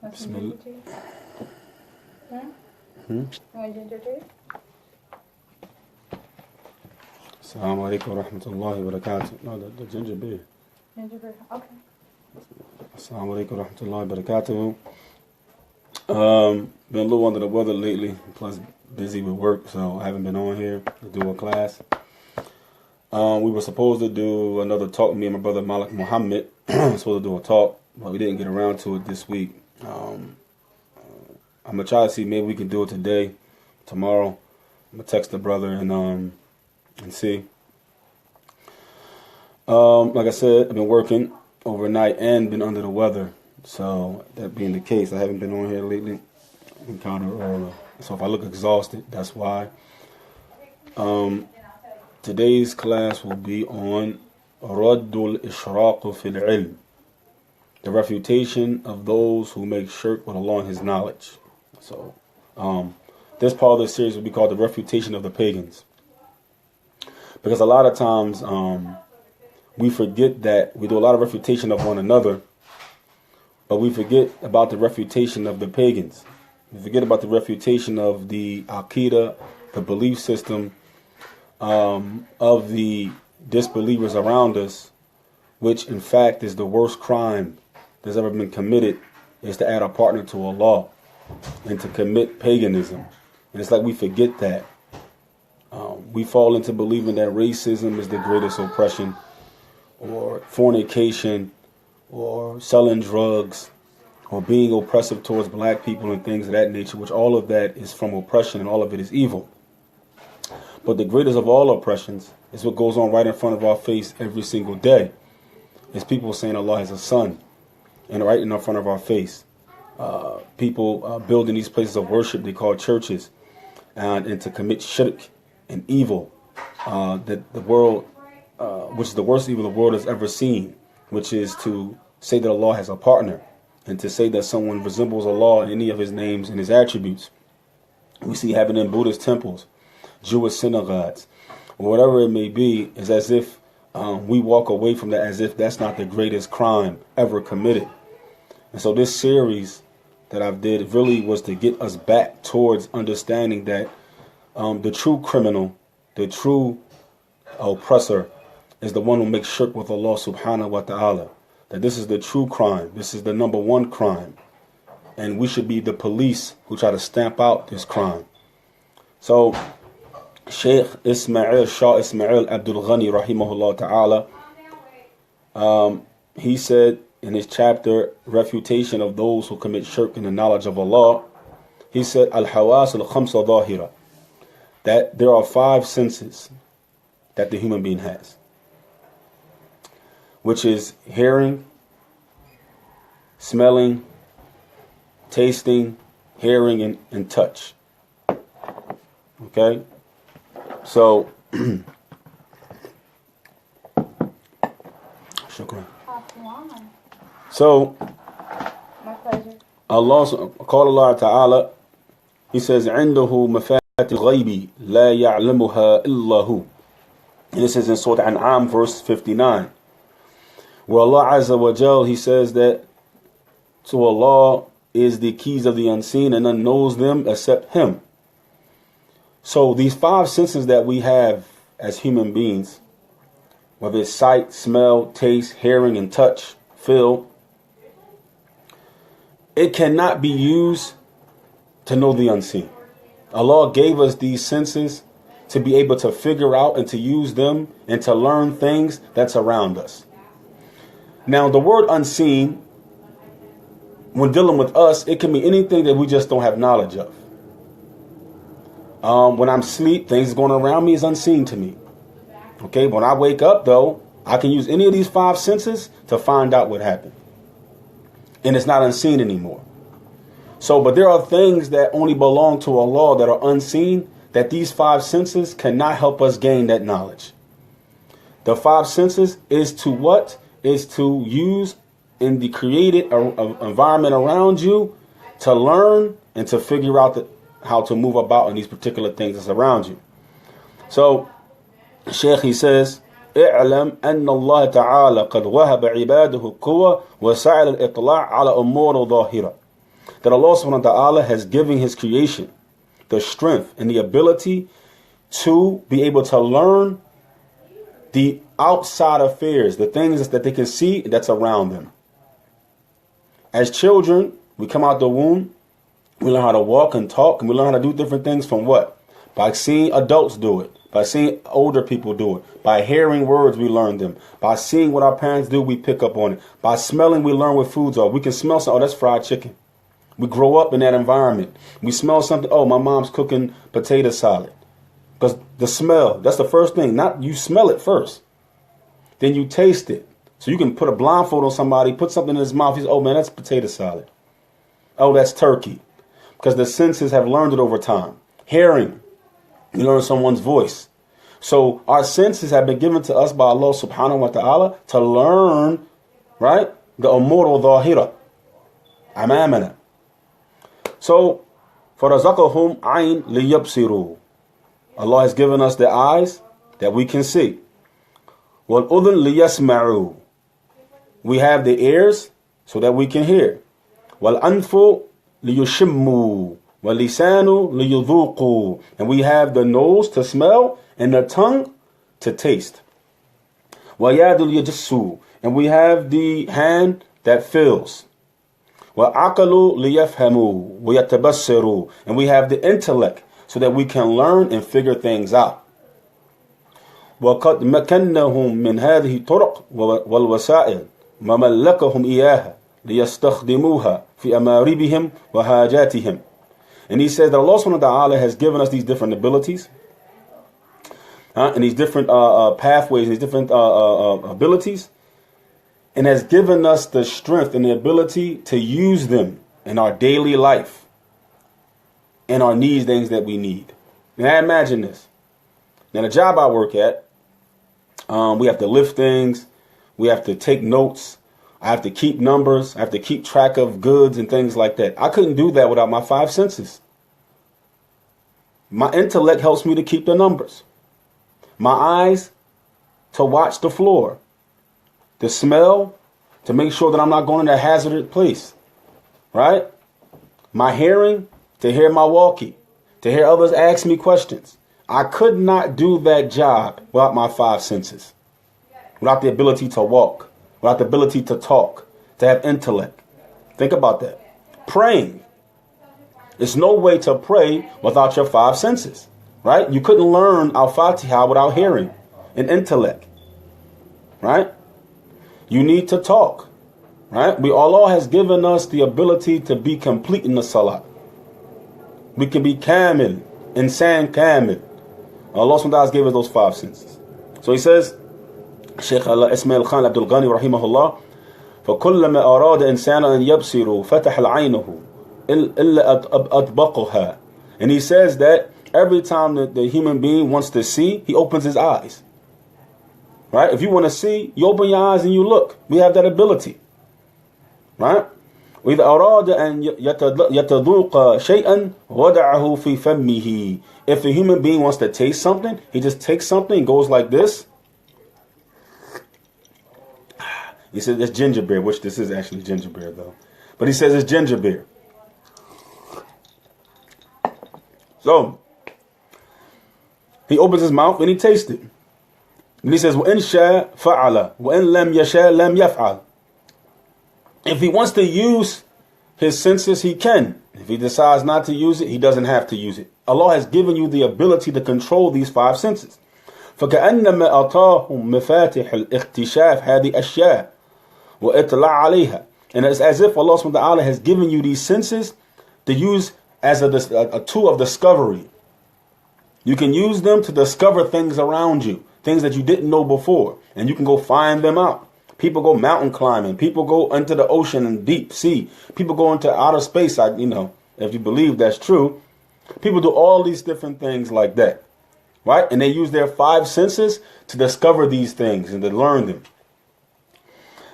Bismillah. Assalamu alaikum wa rahmatullahi wa barakatuh. No, the ginger beer. Ginger beer, okay. Assalamu alaikum wa rahmatullahi wa barakatuh. Been a little under the weather lately, plus busy with work, so I haven't been on here to do a class. We were supposed to do another talk, me and my brother Malik Muhammad, supposed to do a talk, but we didn't get around to it this week. I'm going to try to see, maybe we can do it today, tomorrow. I'm going to text the brother and see. Like I said, I've been working overnight and been under the weather. So that being the case, I haven't been on here lately. I've been kind of so if I look exhausted, that's why. Today's class will be on Raddul Ishraq fil Ilm, the refutation of those who make shirk with Allah and His knowledge. So this part of the series will be called the Refutation of the Pagans. Because a lot of times we forget that we do a lot of refutation of one another, but we forget about the refutation of the pagans. We forget about the refutation of the Aqidah, the belief system of the disbelievers around us, which in fact is the worst crime that's ever been committed, is to add a partner to Allah and to commit paganism. And it's like we forget that. We fall into believing that racism is the greatest oppression, or fornication, or selling drugs, or being oppressive towards black people and things of that nature, which all of that is from oppression and all of it is evil. But the greatest of all oppressions is what goes on right in front of our face every single day. It's people saying Allah has a son, and right in front of our face. People building these places of worship they call churches, and to commit shirk and evil, that the world, which is the worst evil the world has ever seen, which is to say that Allah has a partner, and to say that someone resembles Allah in any of His names and His attributes. We see happening in Buddhist temples, Jewish synagogues, or whatever it may be, is as if we walk away from that as if that's not the greatest crime ever committed. And so this series that I've did really was to get us back towards understanding that the true criminal, the true oppressor, is the one who makes shirk with Allah subhanahu wa ta'ala. That this is the true crime. This is the number one crime. And we should be the police who try to stamp out this crime. So Sheikh Shah Ismail Abdul Ghani rahimahullah ta'ala, he said in his chapter, Refutation of Those Who Commit Shirk in the Knowledge of Allah, he said, Al-Hawas al-Khamsa Dhahira, that there are 5 senses that the human being has, which is hearing, smelling, tasting, hearing, and touch. Okay? So, shukran. So, My pleasure. Allah, call Allah Ta'ala, He says, عِنْدَهُ مَفَاتِحُ الْغَيْبِ لَا يَعْلَمُهَا إِلَّا هُ. And this is in Surah An'am, verse 59. Where Allah Azza wa Jal, He says that to Allah is the keys of the unseen, and none knows them except Him. So these 5 senses that we have as human beings, whether it's sight, smell, taste, hearing, and touch, feel, it cannot be used to know the unseen. Allah gave us these senses to be able to figure out and to use them and to learn things that's around us. Now, the word unseen, when dealing with us, it can mean anything that we just don't have knowledge of. When I'm asleep, things going around me is unseen to me. Okay, when I wake up, though, I can use any of these 5 senses to find out what happened. And it's not unseen anymore. So, but there are things that only belong to Allah that are unseen, that these 5 senses cannot help us gain that knowledge. The 5 senses is to what? Is to use in the created environment around you to learn and to figure out how to move about in these particular things that's around you. So, Shaykh, he says, اعلم أن الله تعالى قد وهب عباده القوة وسعى الإطلاع على أمور ظاهرة. that Allah subhanahu wa ta'ala has given his creation the strength and the ability to be able to learn the outside affairs, the things that they can see that's around them. As children, we come out the womb, we learn how to walk and talk, and we learn how to do different things from what? By seeing adults do it, by seeing older people do it, by hearing words, we learn them, by seeing what our parents do, we pick up on it, by smelling, we learn what foods are. We can smell something, oh, that's fried chicken. We grow up in that environment. We smell something, oh, my mom's cooking potato salad. Because the smell, that's the first thing. Not you smell it first. Then you taste it. So you can put a blindfold on somebody, put something in his mouth. He's, oh man, that's potato salad. Oh, that's turkey. Because the senses have learned it over time. Hearing, you learn someone's voice. So our senses have been given to us by Allah subhanahu wa ta'ala to learn, right? The umur al-dhahira. Amamana. So, فَرَزَقَهُمْ عَيْن لِيَبْصِرُوا. Allah has given us the eyes that we can see. وَالْأُذُنْ لِيَسْمَعُوا. We have the ears so that we can hear. وَالْأَنْفُ لِيُشِمُّوا. وَالْلِسَانُ لِيُذُوقُوا. And we have the nose to smell and the tongue to taste. وَيَادُ لِيَجِسُّوا. And we have the hand that feels. وَعَقَلُوا لِيَفْهَمُوا وَيَتَبَصِّرُوا. And we have the intellect so that we can learn and figure things out. وَقَدْ مَكَنَّهُمْ مِنْ هَذِهِ طُرُقْ وَالْوَسَائِلِ وَمَلَّكَهُمْ إِيَاهَا لِيَسْتَخْدِمُوهَا فِي أَمَارِبِهِمْ وَحَاجَاتِهِمْ. And he says that Allah subhanahu wa ta'ala has given us these different abilities and these different pathways, these different abilities, and has given us the strength and the ability to use them in our daily life and our needs, things that we need. Now imagine this. Now the job I work at, we have to lift things, we have to take notes, I have to keep numbers, I have to keep track of goods and things like that. I couldn't do that without my 5 senses. My intellect helps me to keep the numbers. My eyes to watch the floor. The smell, to make sure that I'm not going to a hazardous place, right? My hearing, to hear my walkie, to hear others ask me questions. I could not do that job without my 5 senses, without the ability to walk, without the ability to talk, to have intellect. Think about that. Praying. There's no way to pray without your 5 senses, right? You couldn't learn Al-Fatiha without hearing and intellect, right? You need to talk, right? Allah has given us the ability to be complete in the salah. We can be kamil, insan kamil. Allah subhanahu wa ta'ala gave us those 5 senses. So he says, Shaykh Ismail Khan Abdul Ghani rahimahullah, فَكُلَّمَا أَرَادَ إِنسَانًا أَن يَبْصِرُوا فَتَحَ الْعَيْنُهُ إِلَّا أَطْبَقُهَا. And he says that every time that the human being wants to see, he opens his eyes. Right? If you want to see, you open your eyes and you look. We have that ability. Right? وَإِذَا أَرَادَ أَن يَتَذُوقَ شَيْئًا وَدَعَهُ فِي فَمِّهِ. If a human being wants to taste something, he just takes something and goes like this. He says it's ginger beer, which this is actually ginger beer though. But he says it's ginger beer. So, he opens his mouth and he tastes it. And he says, وَإِنْ شَاءَ فَعَلَ وَإِنْ لَمْ يَشَاء لَمْ يَفْعَلْ. If he wants to use his senses, he can. If he decides not to use it, he doesn't have to use it. Allah has given you the ability to control these 5 senses. فَكَأَنَّمَا أَعْطَاهُمْ مَفَاتِحَ الْإِخْتِشَافِ هَذِهِ أَشْيَاء وَإِطْلَعَ عَلَيْهَا. And it's as if Allah subhanahu wa ta'ala has given you these senses to use as a tool of discovery. You can use them to discover things around you, things that you didn't know before, and you can go find them out. People go mountain climbing. People go into the ocean and deep sea. People go into outer space. If you believe that's true, people do all these different things like that, right? And they use their 5 senses to discover these things and to learn them.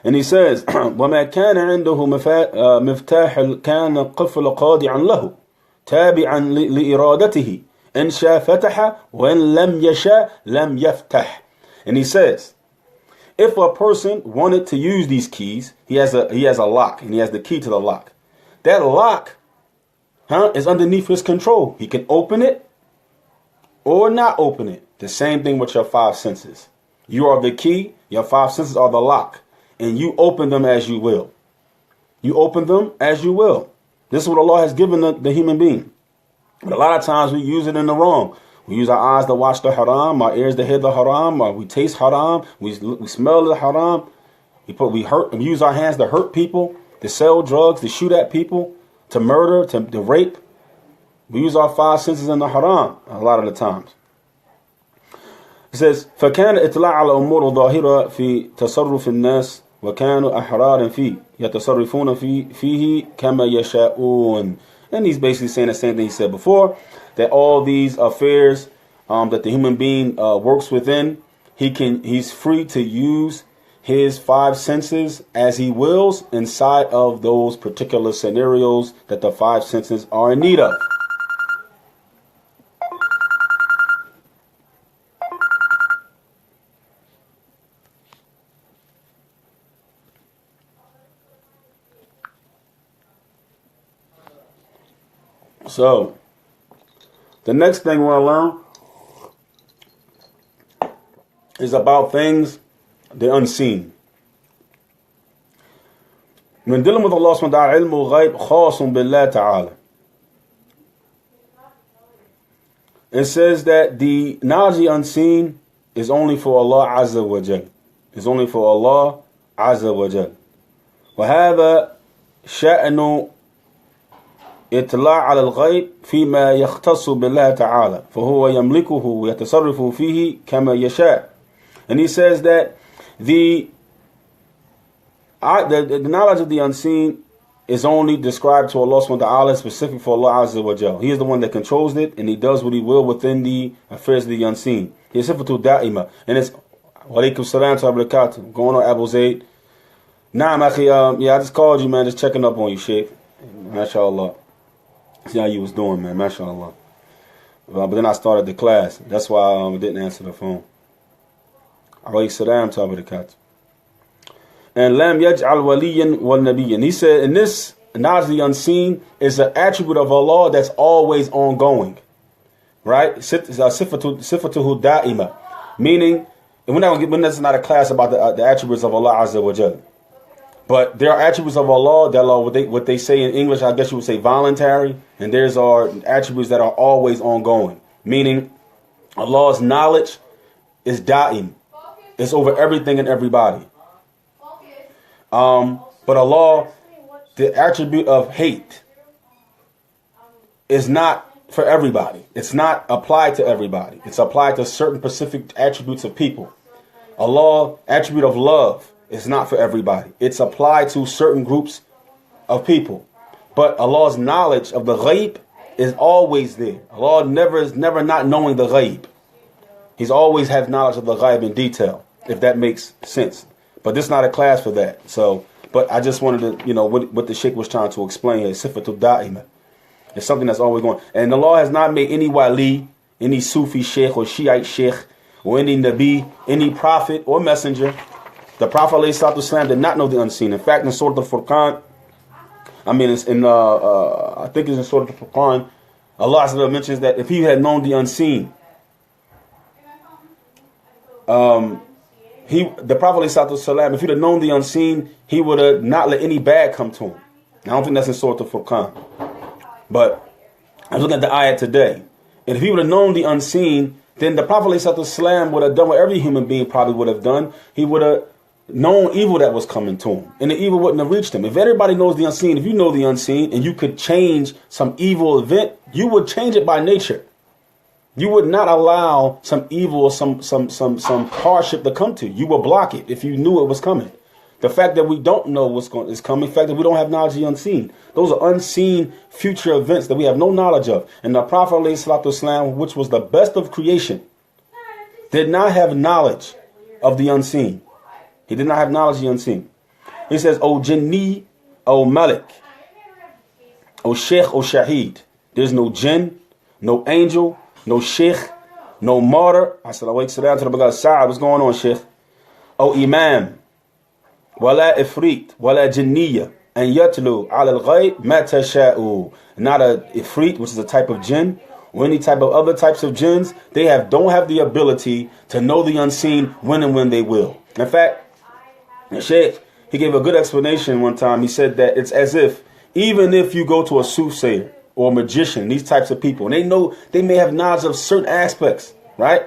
And he says, وَمَا كَانَ عِنْدَهُ مِفْتَاحٌ كَانَ قَفْلَ قَادِعًا لَهُ تَابِعًا لِإِرَادَتِهِ إِنْ شَاءَ فَتَحَ وَإِنْ لَمْ يَشَاء لَمْ يَفْتَحْ. And he says, if a person wanted to use these keys, he has a lock and he has the key to the lock. that lock is underneath his control. He can open it or not open it. The same thing with your five senses. You are the key. Your five senses are the lock. And you open them as you will. You open them as you will. This is what Allah has given the human being. But a lot of times we use it in the wrong. We use our eyes to watch the haram, our ears to hear the haram, we taste haram, we smell the haram. We use our hands to hurt people, to sell drugs, to shoot at people, to murder, to rape. We use our five senses in the haram a lot of the times. It says, فَكَانَ إِطْلَاعَ عَلَى أُمُورُ ظَاهِرَةٍ فِي تَصَرُّفِ النَّاسِ وَكَانُوا أَحْرَارٍ فِيهِ يَتَصَرِّفُونَ فِيهِ كَمَا يَشَاءُونَ. And he's basically saying the same thing he said before, that all these affairs that the human being works within, he's free to use his five senses as he wills inside of those particular scenarios that the five senses are in need of. So, the next thing we're going to learn is about things, the unseen. When dealing with Allah subhanahu wa ta'ala, ilmu al-ghayb khasun billah ta'ala. It says that the knowledge of the unseen is only for Allah azza wa jal. It's only for Allah azza wa jal. وهذا شأن إطلاع على الغيب فيما يختص بالله تعالى فهو يملكه ويتصرف فيه كما يشاء. And he says that the knowledge of the unseen is only described to Allah subhanahu wa ta'ala, specific for Allah azza wa jal. He is the one that controls it, and he does what he will within the affairs of the unseen. He is sifatu da'ima. And it's walaikum salam wa barakatuh. Going on, Abu Zayd. Naam, akhi, yeah, I just called you, man, just checking up on you, Sheikh. MashaAllah. See how you was doing, man. MashaAllah. But then I started the class. That's why I didn't answer the phone. Alayhi salam wa barakatuh. And lam yaj'al waliyan wal nabiyyan. He said, in this knowledge of the unseen is an attribute of Allah that's always ongoing. Right? Sifatuhu da'ima. Meaning, and we're not going to get, this is not a class about the attributes of Allah azza wa jal. But there are attributes of Allah that are what they say in English, I guess you would say voluntary. And there's are attributes that are always ongoing. Meaning, Allah's knowledge is da'im. It's over everything and everybody. But Allah, the attribute of hate is not for everybody. It's not applied to everybody. It's applied to certain specific attributes of people. Allah, attribute of love is not for everybody. It's applied to certain groups of people. But Allah's knowledge of the ghaib is always there. Allah is never not knowing the ghaib. He's always has knowledge of the ghaib in detail, if that makes sense. But this is not a class for that. So, but I just wanted to, what the Sheikh was trying to explain here. Sifatul da'ima. It's something that's always going. And the law has not made any wali, any Sufi Sheikh or Shiite Sheikh, or any Nabi, any prophet or messenger. The Prophet ﷺ did not know the unseen. In fact, in Surah Al-Furqan, I think it's in Surah Al-Furqan, Allah mentions that if he had known the unseen, the Prophet ﷺ, if he'd have known the unseen, he would have not let any bad come to him. I don't think that's in Surah Al-Furqan. But I'm looking at the ayat today. And if he would have known the unseen, then the Prophet ﷺ would have done what every human being probably would have done. He would have known evil that was coming to him. And the evil wouldn't have reached him. If everybody knows the unseen, if you know the unseen, and you could change some evil event, you would change it by nature. You would not allow some evil or some hardship to come to you. You would block it if you knew it was coming. The fact that we don't know what's coming, the fact that we don't have knowledge of the unseen, those are unseen future events that we have no knowledge of. And the Prophet ﷺ, which was the best of creation, did not have knowledge of the unseen. He did not have knowledge of the unseen. He says, O Jinni, O Malik, O Sheikh, O Shaheed. There's no jinn, no angel, no sheikh, no martyr. I said, I wake down to the brother Sa'ad. What's going on, Sheikh? O Imam, wala ifrit, wala jinniya, and yatlu ala al-ghayb ma tasha'u. Not a ifrit, which is a type of jinn, or any type of other types of jinns. They don't have the ability to know the unseen when and when they will. In fact, the Shaykh, he gave a good explanation one time. He said that it's as if, even if you go to a soothsayer or a magician, these types of people, and they know they may have knowledge of certain aspects, right?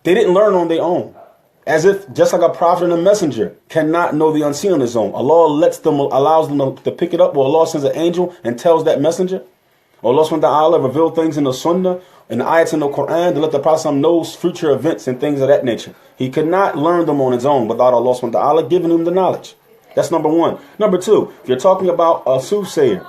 They didn't learn on their own. As if, just like a prophet and a messenger cannot know the unseen on his own. Allah allows them to pick it up, or Allah sends an angel and tells that messenger. Or Allah subhanahu wa ta'ala reveal things in the sunnah, and the ayats in the Quran to let the Prophet know future events and things of that nature. He could not learn them on his own without Allah subhanahu wa ta'ala giving him the knowledge. That's number one. Number two, if you're talking about a soothsayer,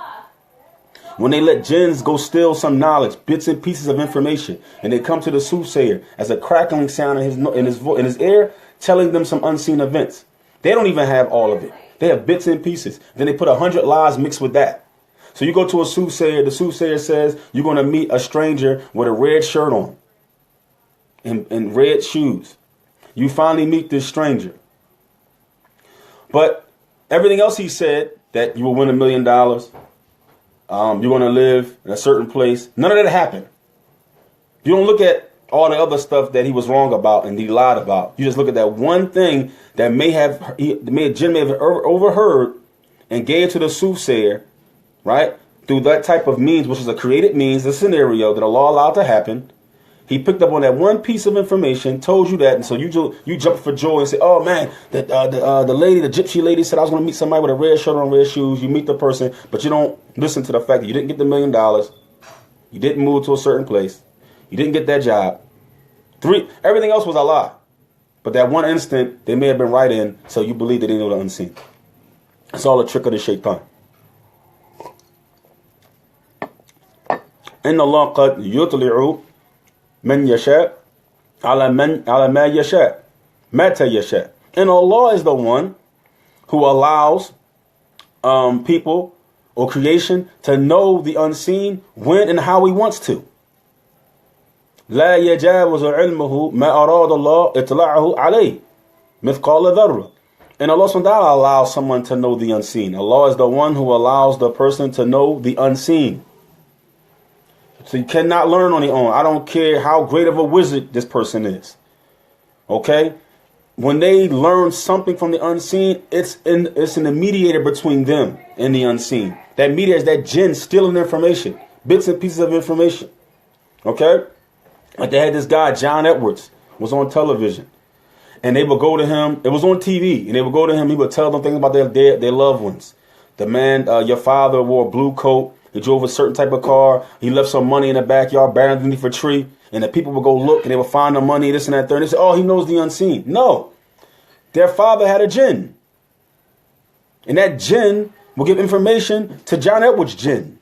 when they let jinns go steal some knowledge, bits and pieces of information, and they come to the soothsayer as a crackling sound in his ear, telling them some unseen events. They don't even have all of it. They have bits and pieces. Then they put 100 lies mixed with that. So you go to a soothsayer. The soothsayer says you're going to meet a stranger with a red shirt on and red shoes. You finally meet this stranger. But everything else he said, that you will win $1 million, you're going to live in a certain place, none of that happened. You don't look at all the other stuff that he was wrong about and he lied about. You just look at that one thing that jinn may have overheard and gave to the soothsayer, right? Through that type of means, which is a created means, the scenario that Allah allowed to happen. He picked up on that one piece of information, told you that, and so you jump for joy and say, "Oh man, the gypsy lady said I was going to meet somebody with a red shirt on, red shoes." You meet the person, but you don't listen to the fact that you didn't get the $1 million, you didn't move to a certain place, you didn't get that job. Everything else was a lie, but that one instant they may have been right in, so you believe that they know the unseen. It's all a trick of the shaitan. إن الله قد يطلع من يشاء على ما يشاء متى يشاء. And Allah is the one who allows people or creation to know the unseen when and how He wants to. لا يجاوز علمه ما أراد الله إطلاعه عليه مثقال ذرة. And Allah subhanahu wa ta'ala allows someone to know the unseen. Allah is the one who allows the person to know the unseen. So you cannot learn on your own. I don't care how great of a wizard this person is. Okay? When they learn something from the unseen, it's an mediator between them and the unseen. That mediator is that jinn stealing information, bits and pieces of information. Okay? Like they had this guy, John Edwards, was on television. And they would go to him. It was on TV. And they would go to him. He would tell them things about their loved ones. The man, your father wore a blue coat. He drove a certain type of car. He left some money in the backyard, buried underneath a tree. And the people would go look and they would find the money, this and that, third. And they say, "Oh, he knows the unseen." No. Their father had a jinn. And that jinn will give information to John Edwards' jinn.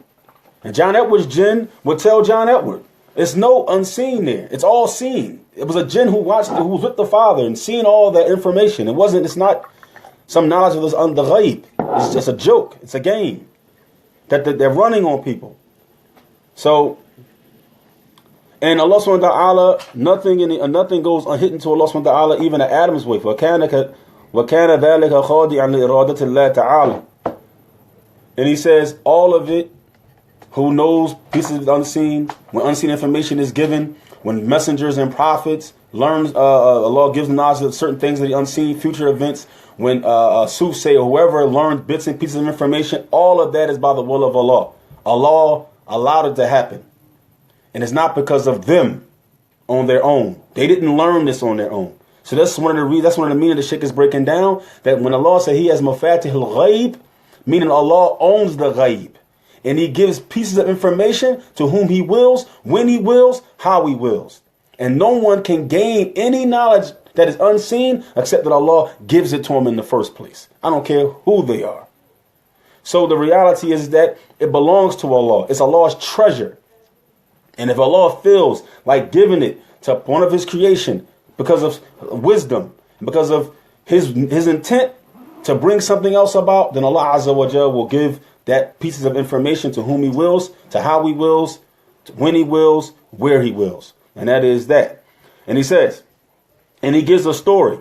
And John Edwards' jinn would tell John Edward. There's no unseen there. It's all seen. It was a jinn who was with the father and seen all that information. It's not some knowledge of this on the ghaib. It's just a joke. It's a game that they're running on people. So, and Allah subhanahu wa ta'ala, nothing goes unhidden to Allah subhanahu wa ta'ala, even at Adam's way. وَكَانَ ذَلِكَ خَاضِعًا لِإِرَادَةِ اللَّهِ تَعَالَى. And he says, all of it, who knows pieces of the unseen, when unseen information is given, when messengers and prophets learn, Allah gives knowledge of certain things of the unseen, future events, when a soothsayer, whoever learns bits and pieces of information, all of that is by the will of Allah. Allah allowed it to happen. And it's not because of them on their own. They didn't learn this on their own. So that's one of the meaning the Shaykh is breaking down, that when Allah said He has mafatihul ghaib, meaning Allah owns the ghaib. And He gives pieces of information to whom He wills, when He wills, how He wills. And no one can gain any knowledge that is unseen except that Allah gives it to them in the first place. I don't care who they are. So the reality is that it belongs to Allah. It's Allah's treasure. And if Allah feels like giving it to one of His creation because of wisdom, because of His intent to bring something else about, then Allah Azza wa Jalla will give that pieces of information to whom He wills, to how He wills, to when He wills, where He wills. And that is that. And He says, and He gives a story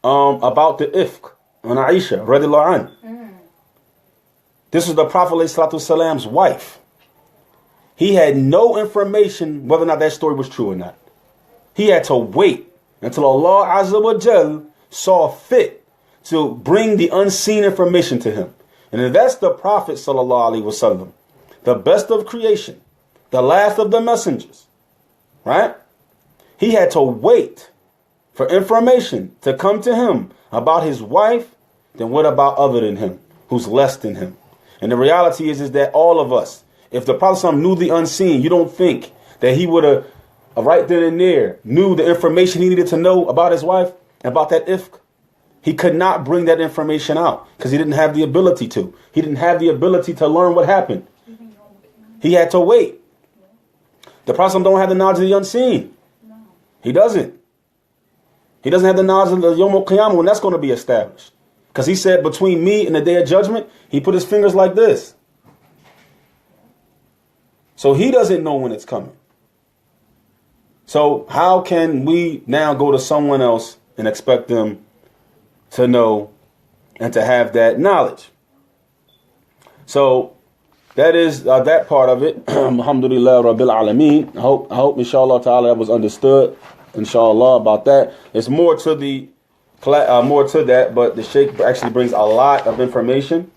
about the ifk on Aisha radiallahu anha. This was the Prophet ﷺ's wife. He had no information whether or not that story was true or not. He had to wait until Allah Azza wa Jal saw fit to bring the unseen information to him. And that's the Prophet ﷺ, the best of creation, the last of the messengers, right? He had to wait for information to come to him about his wife. Then what about other than him, who's less than him? And the reality is that all of us, if the Prophet ﷺ knew the unseen, you don't think that he would have right then and there knew the information he needed to know about his wife, about that ifk? He could not bring that information out because he didn't have the ability to. He didn't have the ability to learn what happened. He had to wait. The Prophet don't have the knowledge of the unseen. He doesn't. He doesn't have the knowledge of the Yawm al-Qiyamah when that's going to be established. Because he said between me and the day of judgment, he put his fingers like this. So he doesn't know when it's coming. So how can we now go to someone else and expect them to know and to have that knowledge? So that is that part of it. Alhamdulillah Rabbil Alameen. I hope inshallah ta'ala that was understood. Inshallah about that. There's more to that, but the Sheikh actually brings a lot of information.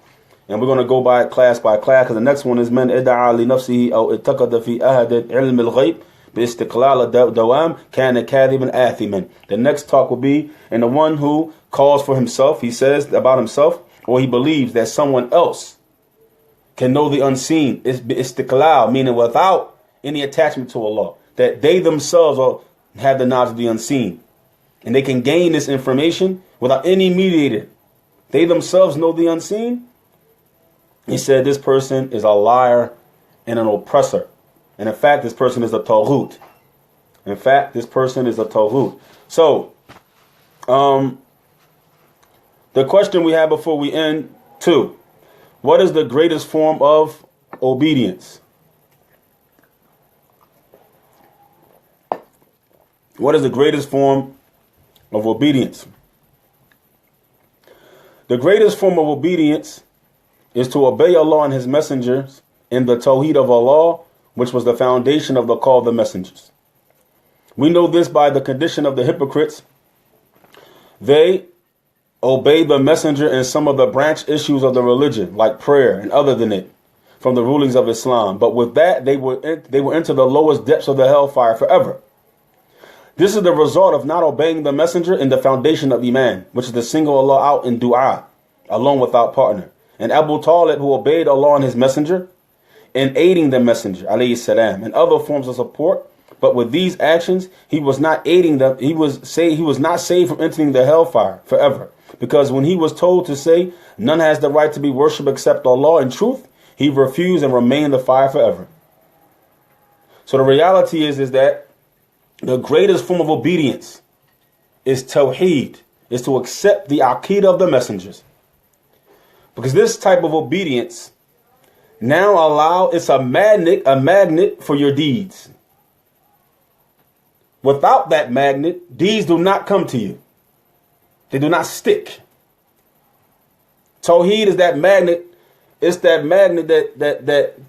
And we're going to go by class because the next one is man idda'a li nafsihi aw ittaqada fi ahad ilm al-ghayb bi istiqlal dawam kana kadhiban athiman. The next talk will be, and the one who calls for himself, he says about himself, or he believes that someone else can know the unseen, is bi istiqlal, meaning without any attachment to Allah, that they themselves have the knowledge of the unseen, and they can gain this information without any mediator. They themselves know the unseen. He said this person is a liar and an oppressor. And in fact, this person is a Tawheed. In fact, this person is a Tawheed. So, the question we have before we end, 2. What is the greatest form of obedience? What is the greatest form of obedience? The greatest form of obedience is to obey Allah and His messengers in the Tawheed of Allah, which was the foundation of the call of the messengers. We know this by the condition of the hypocrites. They obeyed the messenger in some of the branch issues of the religion, like prayer and other than it, from the rulings of Islam. But with that, they will enter the lowest depths of the hellfire forever. This is the result of not obeying the messenger in the foundation of Iman, which is to single Allah out in dua, alone without partner. And Abu Talib, who obeyed Allah and His messenger in aiding the messenger, alayhi salam, and other forms of support. But with these actions, he was not aiding them. He was not saved from entering the hellfire forever. Because when he was told to say, none has the right to be worshipped except Allah in truth, he refused and remained in the fire forever. So the reality is that the greatest form of obedience is Tawheed, is to accept the Aqidah of the messengers. Because this type of obedience now it's a magnet for your deeds. Without that magnet, deeds do not come to you. They do not stick. Tawheed is that magnet. It's that magnet that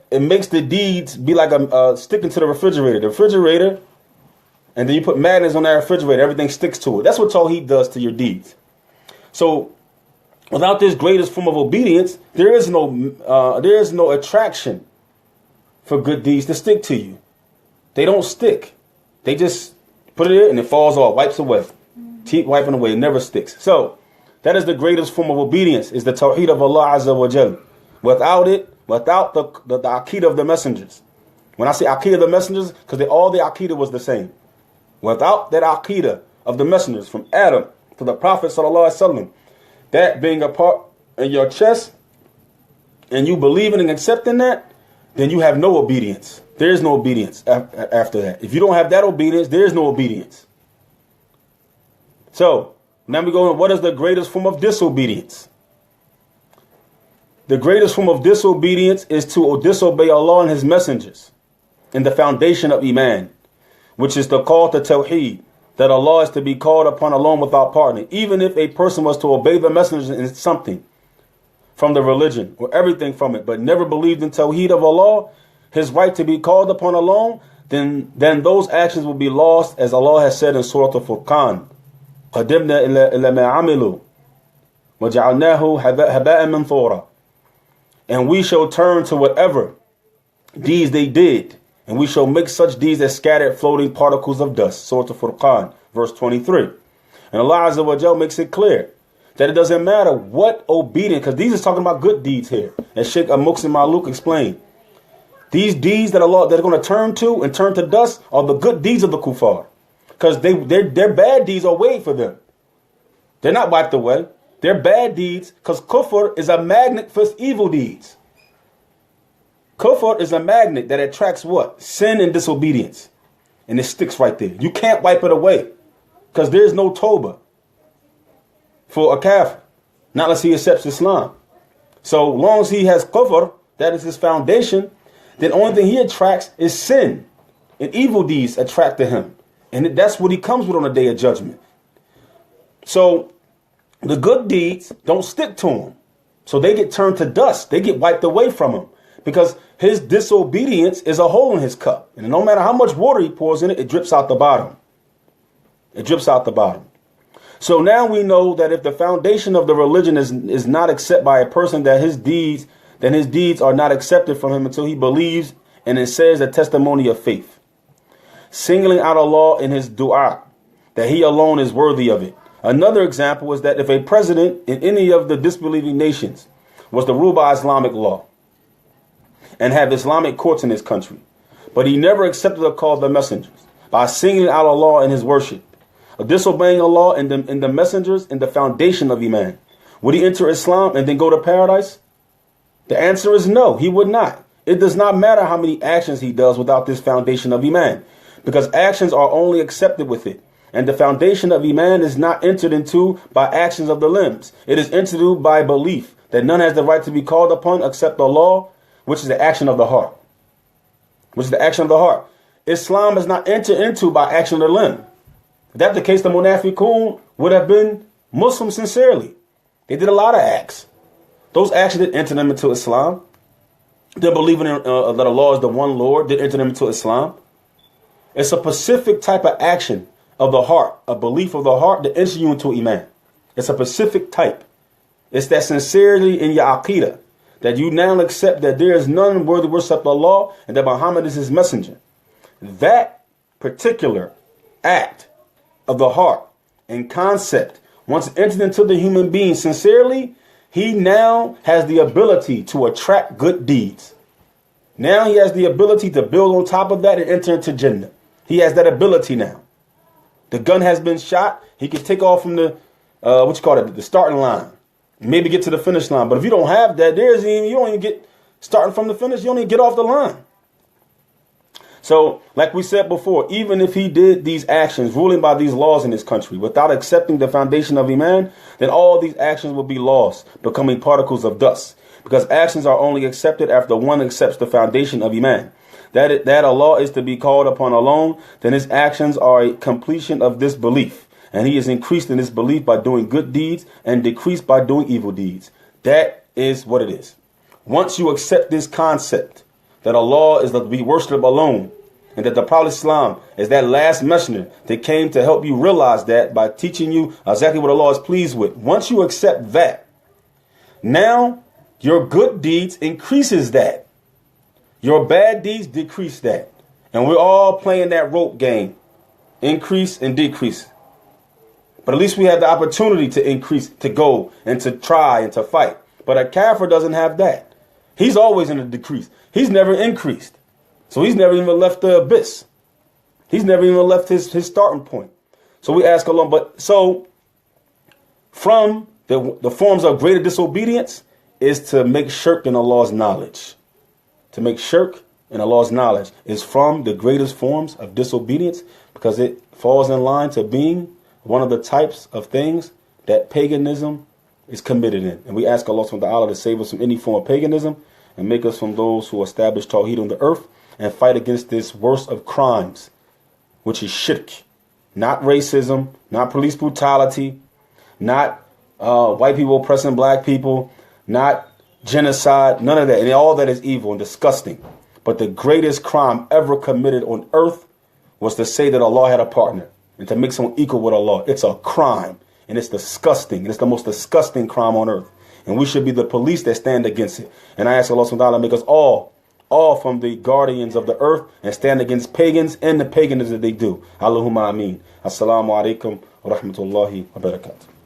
it makes the deeds be like a sticking to the refrigerator. The refrigerator, and then you put magnets on that refrigerator. Everything sticks to it. That's what Tawheed does to your deeds. So, without this greatest form of obedience, there is no attraction for good deeds to stick to you. They don't stick. They just put it in and it falls off, wipes away. Keep wiping away, it never sticks. So that is the greatest form of obedience, is the Tawheed of Allah Azza wa Jal. Without it, without the Aqidah of the messengers. When I say Aqidah of the messengers, because all the Aqidah was the same. Without that Aqidah of the messengers, from Adam to the Prophet Sallallahu Alaihi Wasallam, that being a part in your chest, and you believing and accepting that, then you have no obedience. There is no obedience after that. If you don't have that obedience, there is no obedience. So, now we go, what is the greatest form of disobedience? The greatest form of disobedience is to disobey Allah and His messengers in the foundation of Iman, which is the call to Tawheed, that Allah is to be called upon alone without partner. Even if a person was to obey the messengers in something, from the religion or everything from it, but never believed in Tawheed of Allah, his right to be called upon alone, then those actions will be lost, as Allah has said in Surah Al-Furqan. قَدِمْنَا إِلَى مَا عَمِلُوا وَجَعَلْنَاهُ هَبَاءً مَنْثُورًا. And we shall turn to whatever deeds they did, and we shall make such deeds as scattered floating particles of dust. Surah Al-Furqan, verse 23. And Allah Azza wa Jal makes it clear that it doesn't matter what obedience, because these is talking about good deeds here, as Sheikh Muqsim Maluk explained. These deeds that Allah they're going to turn to and turn to dust are the good deeds of the kuffar, because their bad deeds are weighed for them. They're not wiped away. They're bad deeds, because kufr is a magnet for evil deeds. Kufr is a magnet that attracts what? Sin and disobedience. And it sticks right there. You can't wipe it away, because there's no tawbah for a kafir, not unless he accepts Islam. So long as he has kufr, that is his foundation, then the only thing he attracts is sin. And evil deeds attract to him. And that's what he comes with on the day of judgment. So the good deeds don't stick to him. So they get turned to dust. They get wiped away from him, because his disobedience is a hole in his cup. And no matter how much water he pours in it, it drips out the bottom. It drips out the bottom. So now we know that if the foundation of the religion is not accepted by a person, that his deeds are not accepted from him until he believes and it says the testimony of faith, singling out Allah in his dua, that he alone is worthy of it. Another example is that if a president in any of the disbelieving nations was to rule by Islamic law and have Islamic courts in his country, but he never accepted the call of the messengers by singling out Allah in his worship, disobeying Allah and the messengers and the foundation of Iman, would he enter Islam and then go to paradise? The answer is no, he would not. It does not matter how many actions he does without this foundation of Iman, because actions are only accepted with it. And the foundation of Iman is not entered into by actions of the limbs. It is entered into by belief that none has the right to be called upon except Allah, which is the action of the heart. Islam is not entered into by action of the limb. If that's the case, the munafiqun would have been Muslims sincerely. They did a lot of acts. Those acts didn't enter them into Islam. They're believing that Allah is the one Lord, didn't enter them into Islam. It's a specific type of action of the heart, a belief of the heart that enters you into Iman. It's a specific type. It's that sincerity in your aqidah, that you now accept that there is none worthy of worship except Allah and that Muhammad is his messenger. That particular act of the heart and concept, once entered into the human being sincerely, he now has the ability to attract good deeds. Now he has the ability to build on top of that and enter into Jannah. He has that ability now. The gun has been shot. He can take off from the, the starting line. Maybe get to the finish line. But if you don't have that, you don't even get starting from the finish. You don't even get off the line. So, like we said before, even if he did these actions, ruling by these laws in his country, without accepting the foundation of Iman, then all these actions will be lost, becoming particles of dust. Because actions are only accepted after one accepts the foundation of Iman. That Allah is to be called upon alone, then his actions are a completion of this belief. And he is increased in this belief by doing good deeds and decreased by doing evil deeds. That is what it is. Once you accept this concept that Allah is to be worshipped alone, and that the Prophet Islam is that last messenger that came to help you realize that by teaching you exactly what Allah is pleased with. Once you accept that, now your good deeds increases that. Your bad deeds decrease that. And we're all playing that rope game. Increase and decrease. But at least we have the opportunity to increase, to go and to try and to fight. But a kafir doesn't have that. He's always in a decrease. He's never increased. So he's never even left the abyss. He's never even left his starting point. So we ask Allah, but so from the forms of greater disobedience is to make shirk in Allah's knowledge. To make shirk in Allah's knowledge is from the greatest forms of disobedience, because it falls in line to being one of the types of things that paganism is committed in. And we ask Allah subhanahu wa ta'ala to save us from any form of paganism and make us from those who establish Tawheed on the earth and fight against this worst of crimes, which is shirk. Not racism, not police brutality, not white people oppressing black people, not genocide, none of that. And all that is evil and disgusting. But the greatest crime ever committed on earth was to say that Allah had a partner and to make someone equal with Allah. It's a crime, and it's disgusting, and it's the most disgusting crime on earth. And we should be the police that stand against it. And I ask Allah subhanahu wa ta'ala to make us all from the guardians of the earth and stand against pagans and the paganism that they do. Allahumma ameen. Assalamu alaikum wa rahmatullahi wa barakatuh.